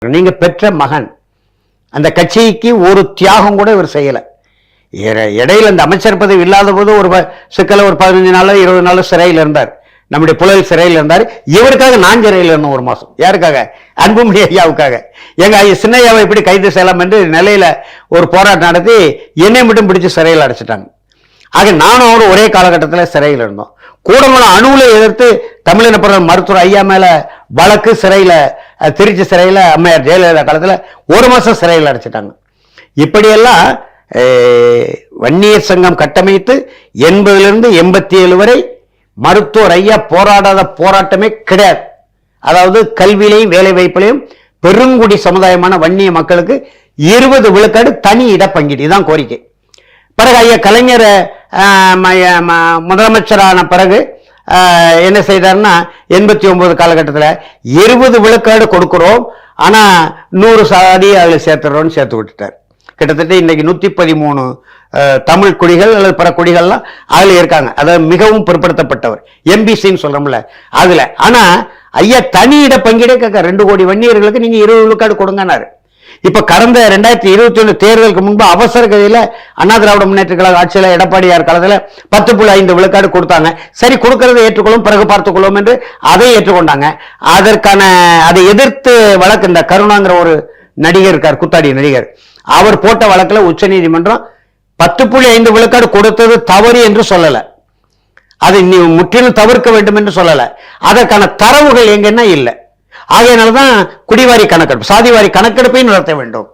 நீங்க பெற்ற மகன் அந்த கட்சிக்கு ஒரு தியாகம் கூட இவர் செய்யல. இடையில அந்த அமைச்சர் பதவி இல்லாத போது ஒரு சிக்கல ஒரு 15 நாளோ 20 நாளோ சிறையில் இருந்தார். நம்முடைய புலல் சிறையில் இருந்தார். இவருக்காக நான் சிறையில் இருந்தோம் ஒரு மாசம். யாருக்காக? அன்புமணி ஐயாவுக்காக. எங்க ஐயா சின்னையாவை எப்படி கைது செய்யலாம் என்று நிலையில ஒரு போராட்டம் நடத்தி என்னை மட்டும் பிடிச்சு சிறையில் அடைச்சிட்டாங்க. ஆக நானும் அவரும் ஒரே காலகட்டத்தில் சிறையில் இருந்தோம். கூடங்குளம் அணுவுல எதிர்த்து தமிழின மருத்துவர் ஐயா மேல வழக்கு சிறையில திருச்சி சிறையில அம்மையார் ஜெயலலிதா காலத்துல ஒரு மாசம் சிறையில் அடைச்சிட்டாங்க. இப்படியெல்லாம் வன்னியர் சங்கம் கட்டமைத்து 80லிருந்து 87 வரை மருத்துவர் ஐயா போராடாத போராட்டமே கிடையாது. அதாவது கல்வியிலையும் வேலை வாய்ப்பிலையும் பெருங்குடி சமுதாயமான வன்னிய மக்களுக்கு 20 விழுக்காடு தனி இட பங்கீடு இதான் கோரிக்கை. பிறகு ஐயா கலைஞர் முதலமைச்சரான பிறகு என்ன செய்தார்னா 89 காலகட்டத்தில் 20 விழுக்காடு கொடுக்கிறோம், ஆனா 100 சாதி அதில் சேர்த்துறோம்னு சேர்த்து விட்டுட்டார். கிட்டத்தட்ட இன்னைக்கு 113 தமிழ் குடிகள் அல்லது பிற குடிகள்லாம் அதுல இருக்காங்க. அதாவது மிகவும் பிற்படுத்தப்பட்டவர் எம்பிசின்னு சொல்றோம்ல அதுல. ஆனா ஐயா தனி இட பங்கீடே கேட்க 2 கோடி வன்னியர்களுக்கு நீங்க 20 விழுக்காடு கொடுங்கன்னாரு. இப்ப கடந்த 2021 தேர்தலுக்கு முன்பு அவசர கதியில அண்ணா திராவிட முன்னேற்ற கழக ஆட்சியில எடப்பாடியார் காலத்துல 10.5 விழுக்காடு கொடுத்தாங்க. சரி கொடுக்கறதை ஏற்றுக்கொள்ளும் பிறகு பார்த்துக்கொள்ளும் என்று அதை ஏற்றுக்கொண்டாங்க. அதற்கான அதை எதிர்த்து வழக்கு இந்த கருணாங்கிற ஒரு நடிகர் இருக்கார், குத்தாடி நடிகர், அவர் போட்ட வழக்குல உச்ச நீதிமன்றம் 10.5 விழுக்காடு கொடுத்தது தவறு என்று சொல்லல, அதை நீ முற்றிலும் தவிர்க்க வேண்டும் என்று சொல்லல. அதற்கான தரவுகள் எங்கன்னா இல்லை. ஆகையினால்தான் குடிவாரி கணக்கெடுப்பு சாதிவாரி கணக்கெடுப்பையும் நடத்த வேண்டும்.